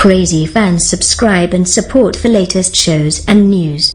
Crazy fans, subscribe and support for latest shows and news.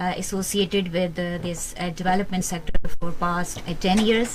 associated with this development sector for past 10 years.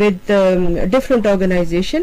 with different organization.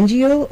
NGO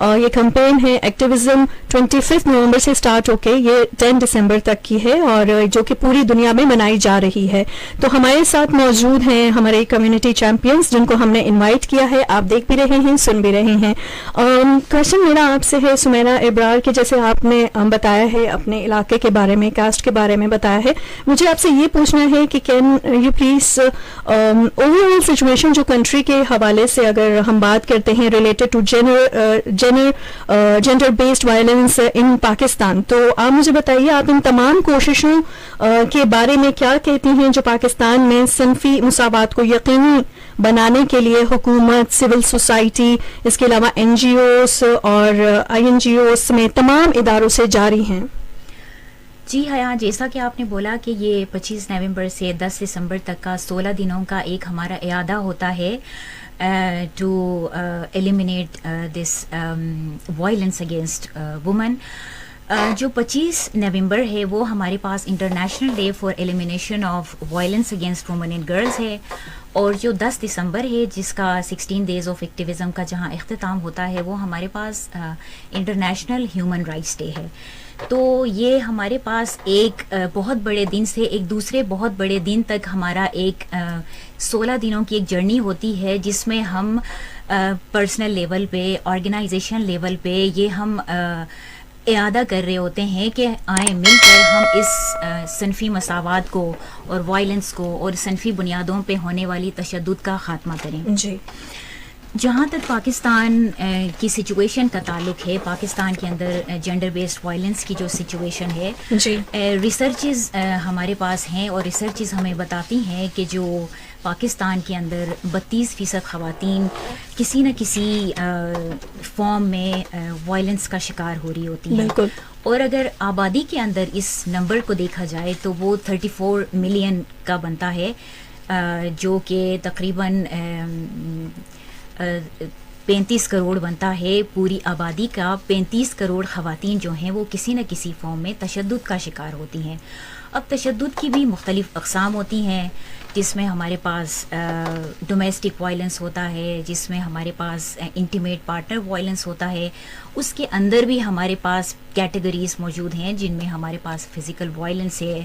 یہ campaign ہے activism 25 نومبر سے start ہو کے یہ 10 دسمبر تک کی ہے اور جو کہ پوری دنیا میں منائی جا رہی ہے. تو ہمارے ساتھ موجود ہیں ہمارے کمیونٹی چیمپئنس جن کو ہم نے انوائٹ کیا ہے. آپ دیکھ بھی رہے ہیں, سن بھی رہے ہیں. کوشچن میرا آپ سے ہے سمیرہ ابرار کہ جیسے آپ نے بتایا ہے اپنے علاقے کے بارے میں, کاسٹ کے بارے میں بتایا ہے, مجھے آپ سے یہ پوچھنا ہے کہ can you please overall situation جو کنٹری کے حوالے سے اگر ہم بات کرتے ہیں related to gender based violence in Pakistan, تو آپ مجھے بتائیے آپ ان تمام کوششوں کے بارے میں کیا کہتی ہیں جو پاکستان میں صنفی مساوات کو یقینی بنانے کے لیے حکومت, سول سوسائٹی, اس کے علاوہ NGOs اور INGOs سمیت تمام اداروں سے جاری ہیں. جی ہاں, جیسا کہ آپ نے بولا کہ یہ 25 نومبر سے 10 دسمبر تک کا 16 دنوں کا ایک ہمارا اعادہ ہوتا ہے to eliminate this violence against women. جو 25 نومبر ہے وہ ہمارے پاس international day for elimination of violence against women and girls ہے, اور جو 10 دسمبر ہے جس کا 16 ڈیز آف ایکٹیویزم کا جہاں اختتام ہوتا ہے وہ ہمارے پاس انٹرنیشنل ہیومن رائٹس ڈے ہے. تو یہ ہمارے پاس ایک بہت بڑے دن سے ایک دوسرے بہت بڑے دن تک ہمارا ایک 16 دنوں کی ایک جرنی ہوتی ہے جس میں ہم پرسنل لیول پہ, آرگنائزیشن لیول پہ یہ ہم اعادہ کر رہے ہوتے ہیں کہ آئیں مل کر ہم اس صنفی مساوات کو اور وائلنس کو اور صنفی بنیادوں پہ ہونے والی تشدد کا خاتمہ کریں. جی, جہاں تک پاکستان کی سچویشن کا تعلق ہے, پاکستان کے اندر جینڈر بیسڈ وائلنس کی جو سچویشن ہے, جی, ریسرچز ہمارے پاس ہیں اور ریسرچز ہمیں بتاتی ہیں کہ جو پاکستان کے اندر 32% خواتین کسی نہ کسی فارم میں وائلنس کا شکار ہو رہی ہوتی ہیں. بالکل. اور اگر آبادی کے اندر اس نمبر کو دیکھا جائے تو وہ 34 ملین کا بنتا ہے, جو کہ تقریباً 35 کروڑ بنتا ہے. پوری آبادی کا 35 کروڑ خواتین جو ہیں وہ کسی نہ کسی فارم میں تشدد کا شکار ہوتی ہیں. اب تشدد کی بھی مختلف اقسام ہوتی ہیں, جس میں ہمارے پاس ڈومیسٹک وائلنس ہوتا ہے, جس میں ہمارے پاس انٹیمیٹ پارٹنر وائلنس ہوتا ہے. اس کے اندر بھی ہمارے پاس کیٹیگریز موجود ہیں جن میں ہمارے پاس فزیکل وائلنس ہے,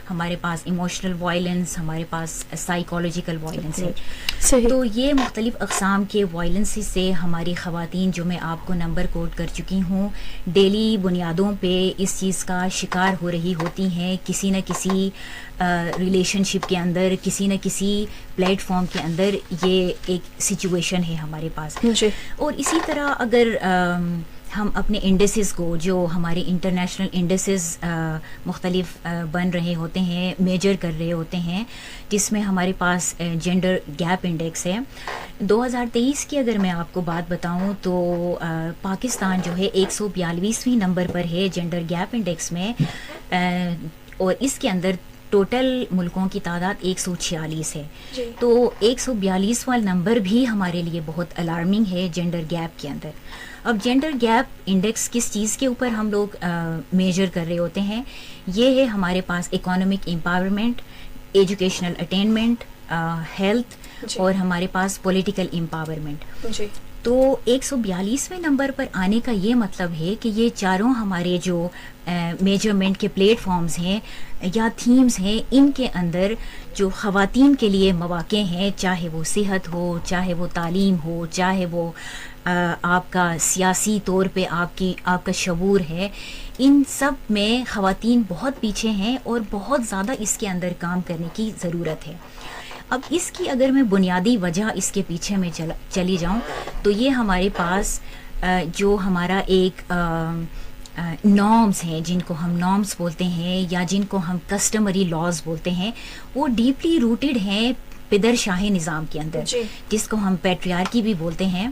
ہمارے پاس ایموشنل وائلنس, ہمارے پاس سائیکولوجیکل وائلنس ہے. تو یہ مختلف اقسام کے وائلنس سے ہماری خواتین, جو میں آپ کو نمبر کوٹ کر چکی ہوں, ڈیلی بنیادوں پہ اس چیز کا شکار ہو رہی ہوتی ہیں. کسی نہ کسی ریلیشن شپ کے اندر, کسی نہ کسی پلیٹ فارم کے اندر یہ ایک سچویشن ہے ہمارے پاس. اور اسی طرح اگر ہم اپنے انڈیسز کو, جو ہمارے انٹرنیشنل انڈیسز مختلف بن رہے ہوتے ہیں, میجر کر رہے ہوتے ہیں, جس میں ہمارے پاس جینڈر گیپ انڈیکس ہے. 2023 کی اگر میں آپ کو بات بتاؤں تو پاکستان جو ہے 142ویں نمبر پر ہے جینڈر گیپ انڈیکس میں, اور اس کے اندر ٹوٹل ملکوں کی تعداد 146 ہے. تو 142واں نمبر بھی ہمارے لیے بہت الارمنگ ہے جینڈر گیپ کے اندر. اب جینڈر گیپ انڈیکس کس چیز کے اوپر ہم لوگ میجر کر رہے ہوتے ہیں, یہ ہے ہمارے پاس economic empowerment, educational attainment, health, اور ہمارے پاس پولیٹیکل امپاورمنٹ. تو 142ویں نمبر پر آنے کا یہ مطلب ہے کہ یہ چاروں ہمارے جو میجرمنٹ کے پلیٹ فارمز ہیں یا تھیمز ہیں, ان کے اندر جو خواتین کے لیے مواقع ہیں, چاہے وہ صحت ہو, چاہے وہ تعلیم ہو, چاہے وہ آپ کا سیاسی طور پہ آپ کا شعور ہے, ان سب میں خواتین بہت پیچھے ہیں اور بہت زیادہ اس کے اندر کام کرنے کی ضرورت ہے. اب اس کی اگر میں بنیادی وجہ اس کے پیچھے میں چلی جاؤں تو یہ ہمارے پاس جو ہمارا ایک نارمز ہیں, جن کو ہم نارمز بولتے ہیں یا جن کو ہم کسٹمری لاز بولتے ہیں, وہ ڈیپلی روٹڈ ہیں پدر شاہی نظام کے اندر, جس کو ہم پیٹریارکی بھی بولتے ہیں.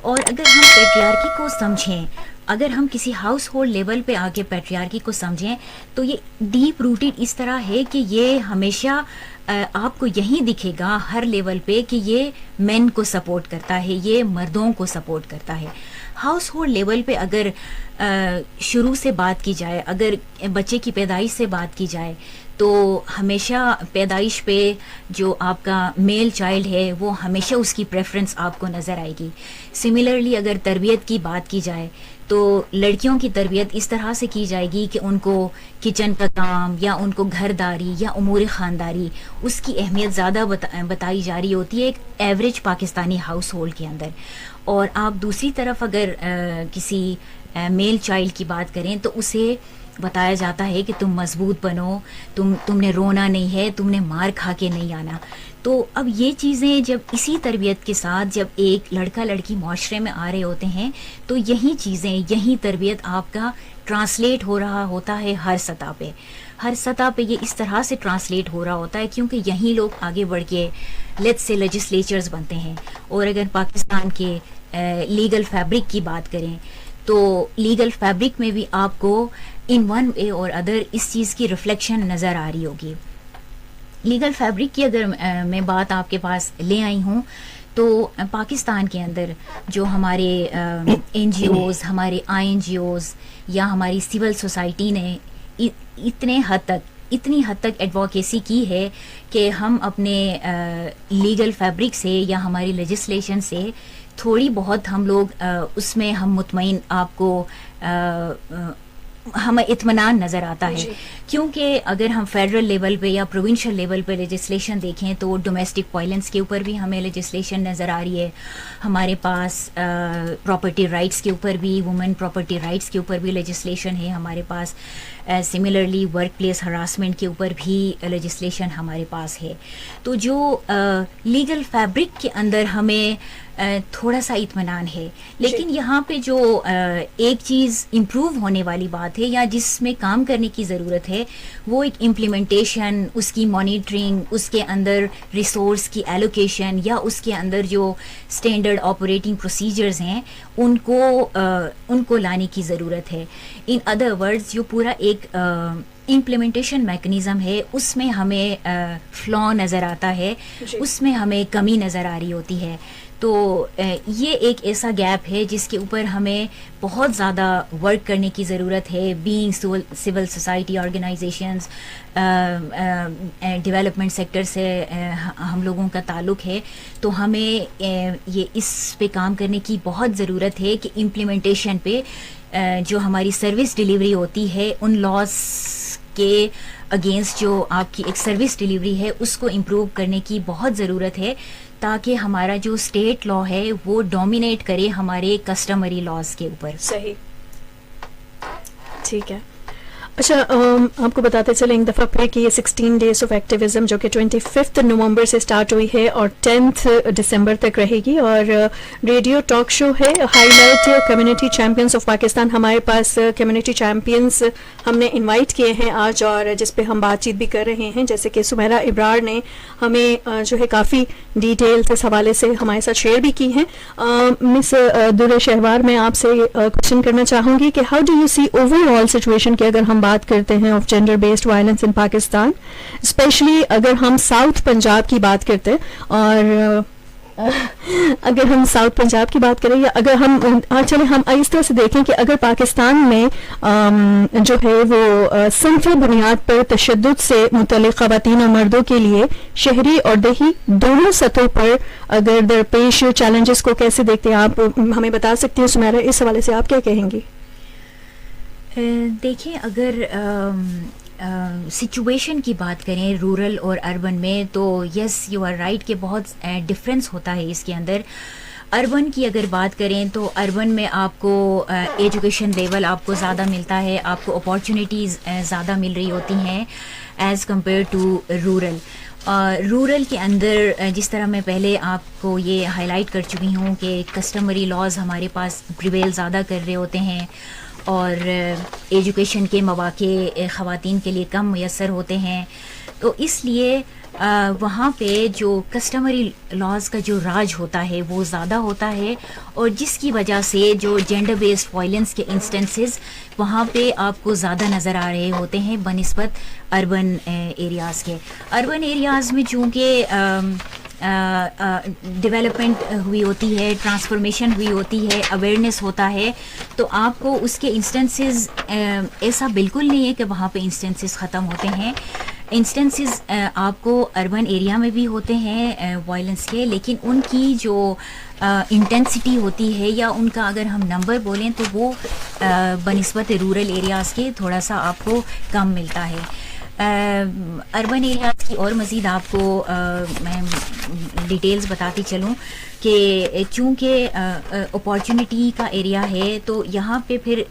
اور اگر ہم پیٹریارکی کو سمجھیں, اگر ہم کسی ہاؤس ہولڈ لیول پہ آ کے پیٹریارکی کو سمجھیں, تو یہ ڈیپ روٹڈ اس طرح ہے کہ یہ ہمیشہ آپ کو یہی دکھے گا ہر لیول پہ کہ یہ مین کو سپورٹ کرتا ہے, یہ مردوں کو سپورٹ کرتا ہے. ہاؤس ہولڈ لیول پہ اگر شروع سے بات کی جائے, اگر بچے کی پیدائش سے بات کی جائے, تو ہمیشہ پیدائش پہ جو آپ کا میل چائلڈ ہے وہ ہمیشہ اس کی پریفرنس آپ کو نظر آئے گی. سملرلی اگر تربیت کی بات کی جائے تو لڑکیوں کی تربیت اس طرح سے کی جائے گی کہ ان کو کچن کا کام یا ان کو گھرداری یا امور خانداری اس کی اہمیت زیادہ بتائی جا رہی ہوتی ہے ایک ایوریج پاکستانی ہاؤس ہولڈ کے اندر. اور آپ دوسری طرف اگر کسی میل چائلڈ کی بات کریں تو اسے بتایا جاتا ہے کہ تم مضبوط بنو, تم نے رونا نہیں ہے, تم نے مار کھا کے نہیں آنا. تو اب یہ چیزیں جب اسی تربیت کے ساتھ جب ایک لڑکا لڑکی معاشرے میں آ رہے ہوتے ہیں تو یہی چیزیں, یہی تربیت آپ کا ٹرانسلیٹ ہو رہا ہوتا ہے ہر سطح پہ. ہر سطح پہ یہ اس طرح سے ٹرانسلیٹ ہو رہا ہوتا ہے کیونکہ یہی لوگ آگے بڑھ کے لیٹس سے لیجسلیچرز بنتے ہیں. اور اگر پاکستان کے لیگل فیبرک کی بات کریں تو لیگل فیبرک میں بھی آپ کو ان ون وے اور ادر اس چیز کی ریفلیکشن نظر آ رہی ہوگی. لیگل فیبرک کی اگر میں بات آپ کے پاس لے آئی ہوں تو پاکستان کے اندر جو ہمارے این جی اوز, ہمارے آئی این جی اوز یا ہماری سول سوسائٹی نے اتنی حد تک ایڈوکیسی کی ہے کہ ہم اپنے لیگل فیبرک سے یا ہماری لیجسلیشن سے تھوڑی بہت ہم لوگ اس میں ہم مطمئن آپ کو ہمیں اطمینان نظر آتا ہے. کیونکہ اگر ہم فیڈرل لیول پہ یا پروونشل لیول پہ لیجسلیشن دیکھیں تو ڈومیسٹک وائلنس کے اوپر بھی ہمیں لیجسلیشن نظر آ رہی ہے. ہمارے پاس پراپرٹی رائٹس کے اوپر بھی, وومن پراپرٹی رائٹس کے اوپر بھی لیجسلیشن ہے ہمارے پاس. سملرلی ورک پلیس ہراسمنٹ کے اوپر بھی لیجسلیشن ہمارے پاس ہے. تو جو لیگل فیبرک کے اندر ہمیں تھوڑا سا اطمینان ہے, لیکن یہاں پہ جو ایک چیز امپروو ہونے والی بات ہے یا جس میں کام کرنے کی ضرورت ہے وہ ایک امپلیمنٹیشن, اس کی مانیٹرنگ, اس کے اندر ریسورس کی ایلوکیشن یا اس کے اندر جو اسٹینڈرڈ آپریٹنگ پروسیجرز ہیں ان کو لانے کی ضرورت ہے. ان ادر ورڈز جو پورا ایک امپلیمنٹیشن میکنزم ہے اس میں ہمیں فلا نظر آتا ہے, اس میں ہمیں کمی نظر آ رہی ہوتی ہے. تو یہ ایک ایسا گیپ ہے جس کے اوپر ہمیں بہت زیادہ ورک کرنے کی ضرورت ہے. Being civil society organizations, development sector سے ہم لوگوں کا تعلق ہے, تو ہمیں یہ اس پہ کام کرنے کی بہت ضرورت ہے کہ امپلیمنٹیشن پہ جو ہماری سروس ڈیلیوری ہوتی ہے ان لاز کے اگینسٹ جو آپ کی ایک سروس ڈیلیوری ہے اس کو امپروو کرنے کی بہت ضرورت ہے تاکہ ہمارا جو اسٹیٹ لا ہے وہ ڈومینیٹ کرے ہمارے کسٹمری لاز کے اوپر. صحیح, ٹھیک ہے. اچھا, آپ کو بتاتے چلیں ایک دفعہ پھر کہ یہ 16 ڈیز آف ایکٹیویزم جو کہ 25 نومبر سے سٹارٹ ہوئی ہے اور 10 دسمبر تک رہے گی, اور ریڈیو ٹاک شو ہے high light community champions of Pakistan. ہمارے پاس کمیونٹی چیمپئنس ہم نے انوائٹ کیے ہیں آج, اور جس پہ ہم بات چیت بھی کر رہے ہیں, جیسے کہ سمیرہ ابرار نے ہمیں جو ہے کافی ڈیٹیلز اس حوالے سے ہمارے ساتھ شیئر بھی کی ہیں. مس در شہوار, میں آپ سے کوشچن کرنا چاہوں گی کہ how do you see overall situation کہ اگر ہم بات کرتے ہیں of gender based violence in Pakistan, especially اگر ہم ساؤتھ پنجاب کی بات کرتے ہیں, اور اگر ہم ساؤتھ پنجاب کی بات کریں یا اگر ہم چلیں ہم اس طرح سے دیکھیں کہ اگر پاکستان میں جو ہے وہ صنفی بنیاد پر تشدد سے متعلق خواتین اور مردوں کے لیے شہری اور دیہی دونوں سطحوں پر اگر درپیش چیلنجز کو کیسے دیکھتے ہیں, آپ ہمیں بتا سکتے ہیں سمیرہ, اس حوالے سے آپ کیا کہیں گی؟ دیکھیں, اگر سچویشن کی بات کریں رورل اور اربن میں تو یس یو آر رائٹ کہ بہت ڈفرینس ہوتا ہے اس کے اندر. اربن کی اگر بات کریں تو اربن میں آپ کو ایجوکیشن لیول آپ کو زیادہ ملتا ہے, آپ کو اپارچونیٹیز زیادہ مل رہی ہوتی ہیں as compare to rural. Rural کے اندر جس طرح میں پہلے آپ کو یہ ہائی لائٹ کر چکی ہوں کہ کسٹمری لاز ہمارے پاس پریویل زیادہ کر رہے ہوتے ہیں اور ایجوکیشن کے مواقع خواتین کے لیے کم میسر ہوتے ہیں, تو اس لیے وہاں پہ جو کسٹمری لاز کا جو راج ہوتا ہے وہ زیادہ ہوتا ہے, اور جس کی وجہ سے جو جینڈر بیسڈ وائلنس کے انسٹنسز وہاں پہ آپ کو زیادہ نظر آ رہے ہوتے ہیں بنسبت اربن ایریاز کے. اربن ایریاز میں چونکہ ڈیولپمنٹ ہوئی ہوتی ہے, ٹرانسفارمیشن ہوئی ہوتی ہے, اویئرنیس ہوتا ہے, تو آپ کو اس کے انسٹنسز ایسا بالکل نہیں ہے کہ وہاں پہ انسٹنسز ختم ہوتے ہیں. انسٹنسز آپ کو اربن ایریا میں بھی ہوتے ہیں وائلنس کے, لیکن ان کی جو انٹینسٹی ہوتی ہے یا ان کا اگر ہم نمبر بولیں تو وہ بنسبت رورل ایریاز کے تھوڑا سا آپ کو کم ملتا ہے. اربن ایریاز کی اور مزید آپ کو میں ڈیٹیلز بتاتی چلوں کہ چونکہ اپارچونٹی کا ایریا ہے تو یہاں پہ پھر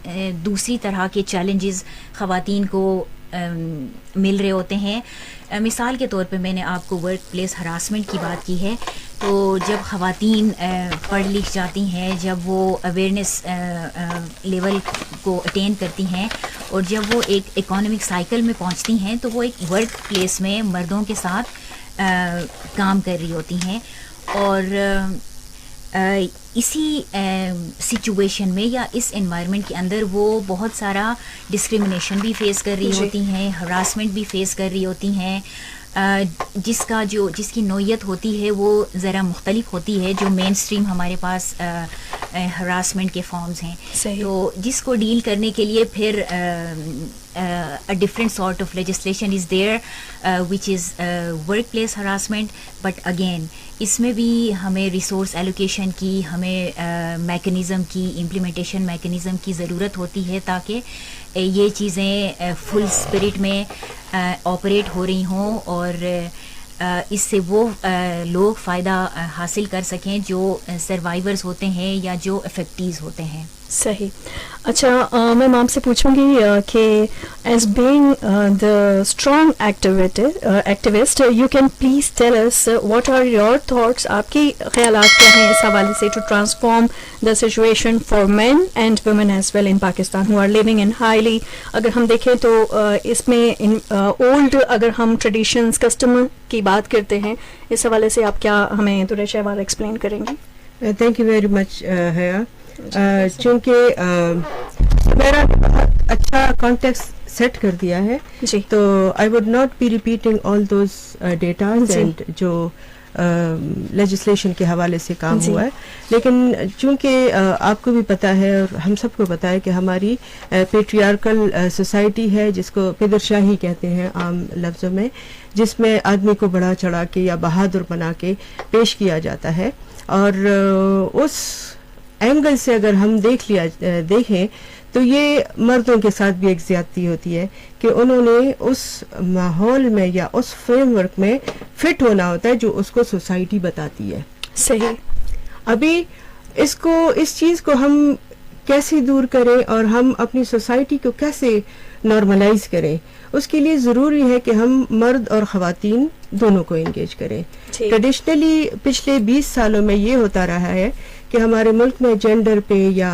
دوسری طرح کے چیلنجز خواتین کو مل رہے ہوتے ہیں. مثال کے طور پہ میں نے آپ کو ورک پلیس ہراسمنٹ کی بات کی ہے, تو جب خواتین پڑھ لکھ جاتی ہیں, جب وہ اویئرنیس لیول کو اٹین کرتی ہیں اور جب وہ ایک اکانومک سائیکل میں پہنچتی ہیں تو وہ ایک ورک پلیس میں مردوں کے ساتھ کام کر رہی ہوتی ہیں, اور اسی سچویشن میں یا اس انوائرمنٹ کے اندر وہ بہت سارا ڈسکریمنیشن بھی فیس کر رہی ہوتی ہیں, ہراسمنٹ بھی فیس کر رہی ہوتی ہیں, جس کی نوعیت ہوتی ہے وہ ذرا مختلف ہوتی ہے جو مین اسٹریم ہمارے پاس ہراسمنٹ کے فارمز ہیں. تو جس کو ڈیل کرنے کے لیے پھر a different sort of legislation is there which is workplace harassment, but again اس میں بھی ہمیں ریسورس ایلوکیشن کی, ہمیں میکنزم کی, امپلیمنٹیشن میکنزم کی ضرورت ہوتی ہے تاکہ یہ چیزیں فل اسپرٹ میں آپریٹ ہو رہی ہوں اور اس سے وہ لوگ فائدہ حاصل کر سکیں جو سروائیورز ہوتے ہیں یا جو افیکٹیز ہوتے ہیں. صحیح. اچھا میں آپ سے پوچھوں گی کہ as being the strong activist you can please tell us what are your thoughts, آپ کے خیالات کیا ہیں اس حوالے سے to transform the situation for men and women as well in Pakistan who are living in highly, اگر ہم دیکھیں تو اس میں اولڈ اگر ہم ٹریڈیشنز کسٹم کی بات کرتے ہیں, اس حوالے سے آپ کیا ہمیں تھوڑا شہوار ایکسپلین کریں گی؟ تھینک یو ویری مچ حیا. چونکہ میرا بہت اچھا کانٹیکسٹ سیٹ کر دیا ہے جی, تو I would not be repeating all those datas and جو لیجسلیشن کے حوالے سے کام ہوا ہے, لیکن چونکہ آپ کو بھی پتہ ہے اور ہم سب کو پتہ ہے کہ ہماری پیٹریارکل سوسائٹی ہے جس کو پدر شاہی کہتے ہیں عام لفظوں میں, جس میں آدمی کو بڑا چڑھا کے یا بہادر بنا کے پیش کیا جاتا ہے, اور اس اینگل سے اگر ہم دیکھیں تو یہ مردوں کے ساتھ بھی ایک زیادتی ہوتی ہے کہ انہوں نے اس ماحول میں یا اس فریم ورک میں فٹ ہونا ہوتا ہے جو اس کو سوسائٹی بتاتی ہے. صحیح. ابھی اس چیز کو ہم کیسے دور کریں اور ہم اپنی سوسائٹی کو کیسے نارملائز کریں, اس کے لیے ضروری ہے کہ ہم مرد اور خواتین دونوں کو انگیج کریں. ٹریڈیشنلی پچھلے 20 سالوں میں یہ ہوتا رہا ہے کہ ہمارے ملک میں جینڈر پہ یا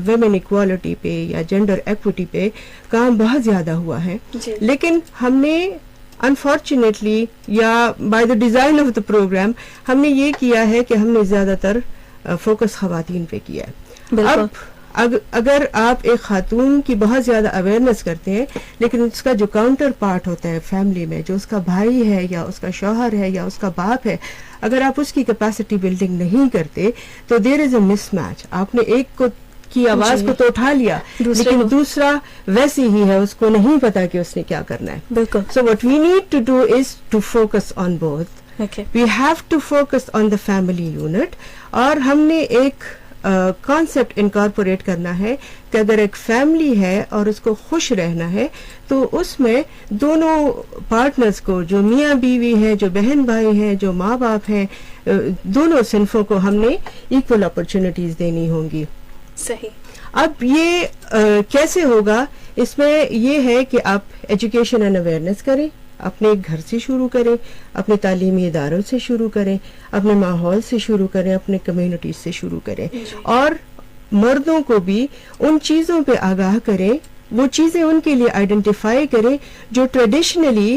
ویمن ایکوالٹی پہ یا جینڈر ایکوٹی پہ کام بہت زیادہ ہوا ہے, لیکن ہم نے انفارچونیٹلی یا by the design of the program ہم نے یہ کیا ہے کہ ہم نے زیادہ تر فوکس خواتین پہ کیا ہے. اب اگر آپ ایک خاتون کی بہت زیادہ اویئرنیس کرتے ہیں, لیکن اس کا جو کاؤنٹر پارٹ ہوتا ہے فیملی میں, جو اس کا بھائی ہے یا اس کا شوہر ہے یا اس کا باپ ہے, اگر آپ اس کی کیپیسٹی بلڈنگ نہیں کرتے تو دیر از اے مس میچ. آپ نے ایک کی آواز کو تو اٹھا لیا لیکن دوسرا ویسے ہی ہے, اس کو نہیں پتا کہ اس نے کیا کرنا ہے. بالکل. So what we need to do is to focus on both. We have to focus on the family unit, اور ہم نے ایک کانسیپٹ انکارپوریٹ کرنا ہے کہ اگر ایک فیملی ہے اور اس کو خوش رہنا ہے تو اس میں دونوں پارٹنرز کو, جو میاں بیوی ہیں, جو بہن بھائی ہیں, جو ماں باپ ہیں, دونوں صنفوں کو ہم نے ایکول اپرچونٹیز دینی ہوں گی. صحیح. اب یہ کیسے ہوگا؟ اس میں یہ ہے کہ آپ ایجوکیشن اینڈ اویئرنیس کریں, اپنے گھر سے شروع کریں, اپنے تعلیمی اداروں سے شروع کریں, اپنے ماحول سے شروع کریں, اپنے کمیونٹیز سے شروع کریں, اور مردوں کو بھی ان چیزوں پہ آگاہ کریں, وہ چیزیں ان کے لیے آئیڈینٹیفائی کریں جو ٹریڈیشنلی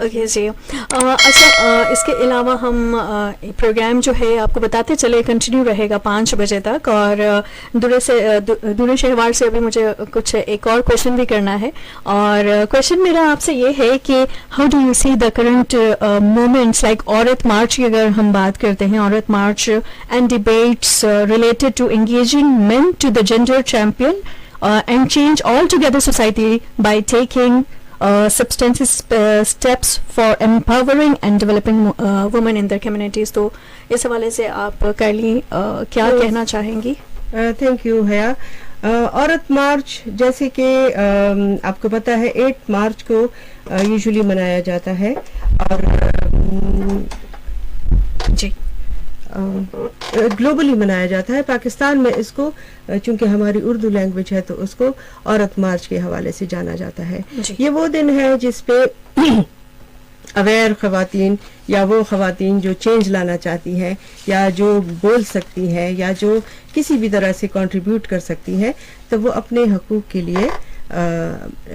اوکے جی اچھا اس کے علاوہ ہم پروگرام جو ہے آپ کو بتاتے چلے کنٹینیو رہے گا 5 بجے تک, اور دورے شہوار سے ابھی مجھے کچھ ایک اور کوشچن بھی کرنا ہے, اور کوشچن میرا آپ سے یہ ہے کہ how do you see the current movements like Aurat March کی اگر ہم بات کرتے ہیں, Aurat March and debates related to engaging men to the gender champion and change all together society by taking substantive steps for empowering and developing women in their communities. تو اس حوالے سے آپ کائلی کیا کہنا چاہیں گی؟ تھینک یو حیا. عورت مارچ جیسے کہ آپ کو پتہ ہے 8 مارچ کو یوزلی منایا جاتا ہے, اور جی گلوبلی منایا جاتا ہے. پاکستان میں اس کو چونکہ ہماری اردو لینگویج ہے تو اس کو عورت مارچ کے حوالے سے جانا جاتا ہے. یہ وہ دن ہے جس پہ اویئر خواتین یا وہ خواتین جو چینج لانا چاہتی ہیں یا جو بول سکتی ہیں یا جو کسی بھی طرح سے کنٹریبیوٹ کر سکتی ہیں تو وہ اپنے حقوق کے لیے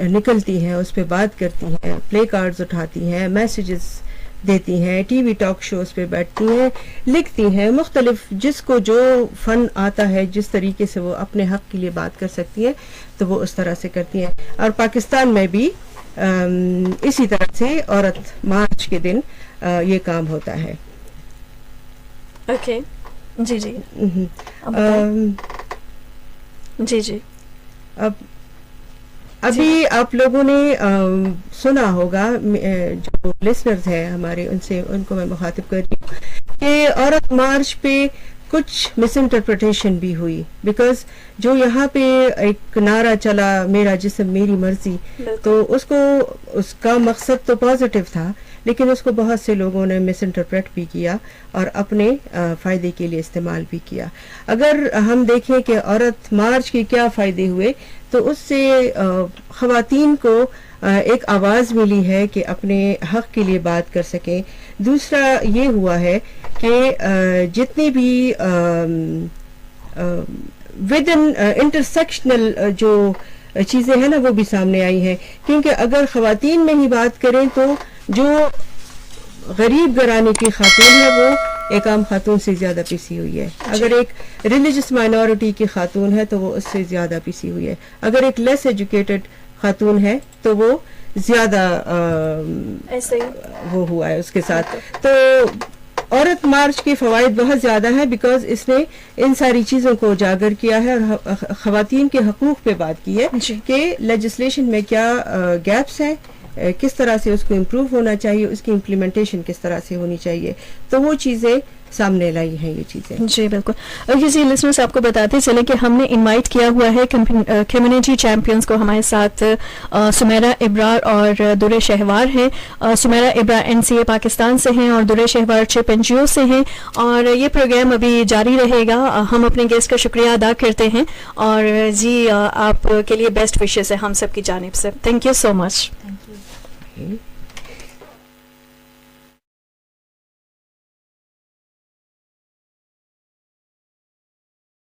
نکلتی ہیں, اس پہ بات کرتی ہیں, پلے کارڈز اٹھاتی ہیں, میسیجز دیتی ہیں, ٹی وی ٹاک شوز پہ بیٹھتی ہیں, لکھتی ہیں, مختلف جس کو جو فن آتا ہے جس طریقے سے وہ اپنے حق کے لیے بات کر سکتی ہیں تو وہ اس طرح سے کرتی ہیں. اور پاکستان میں بھی اسی طرح سے عورت مارچ کے دن یہ کام ہوتا ہے. اوکے جی جی جی جی. ابھی آپ لوگوں نے سنا ہوگا, جو لسنرز ہیں ہمارے ان کو میں مخاطب کر رہی ہوں کہ عورت مارچ پہ کچھ مس انٹرپریٹیشن بھی ہوئی, بیکاز جو یہاں پہ ایک نعرہ چلا میرا جسم میری مرضی, تو اس کا مقصد تو پازیٹیو تھا, لیکن اس کو بہت سے لوگوں نے مس انٹرپریٹ بھی کیا اور اپنے فائدے کے لیے استعمال بھی کیا. اگر ہم دیکھیں کہ عورت مارچ کے کیا فائدے ہوئے تو اس سے خواتین کو ایک آواز ملی ہے کہ اپنے حق کے لیے بات کر سکیں. دوسرا یہ ہوا ہے کہ جتنی بھی ود ان انٹرسیکشنل جو چیزیں ہیں نا وہ بھی سامنے آئی ہیں, کیونکہ اگر خواتین میں ہی بات کریں تو جو غریب گھرانے کی خاتون ہے وہ ایک عام خاتون سے زیادہ پیسی ہوئی ہے. اگر ایک ریلیجس مائنورٹی کی خاتون ہے تو وہ اس سے زیادہ پیسی ہوئی ہے. اگر ایک لیس ایجوکیٹڈ خاتون ہے تو وہ زیادہ وہ ہوا ہے اس کے ساتھ. تو عورت مارچ کے فوائد بہت زیادہ ہیں, بیکاز اس نے ان ساری چیزوں کو اجاگر کیا ہے اور خواتین کے حقوق پہ بات کی ہے کہ لیجسلیشن میں کیا گیپس ہیں, کس طرح سے اس کو امپروو ہونا چاہیے, اس کی امپلیمنٹیشن کس طرح سے ہونی چاہیے, تو وہ چیزیں سامنے لائی ہیں یہ چیزیں. جی بالکل. اوکے جی لسنرز, آپ کو بتاتے چلے کہ ہم نے انوائٹ کیا ہوا ہے کمیونٹی چیمپئنز کو. ہمارے ساتھ سمیرہ ابرار اور دورے شہوار ہیں. سمیرہ ابرار NCA پاکستان سے ہیں اور دورے شہوار چپ NGO سے ہیں, اور یہ پروگرام ابھی جاری رہے گا. ہم اپنے گیسٹ کا شکریہ ادا کرتے ہیں, اور جی آپ کے لیے بیسٹ وشز ہے ہم سب کی جانب سے. Thank you so much. Thank you.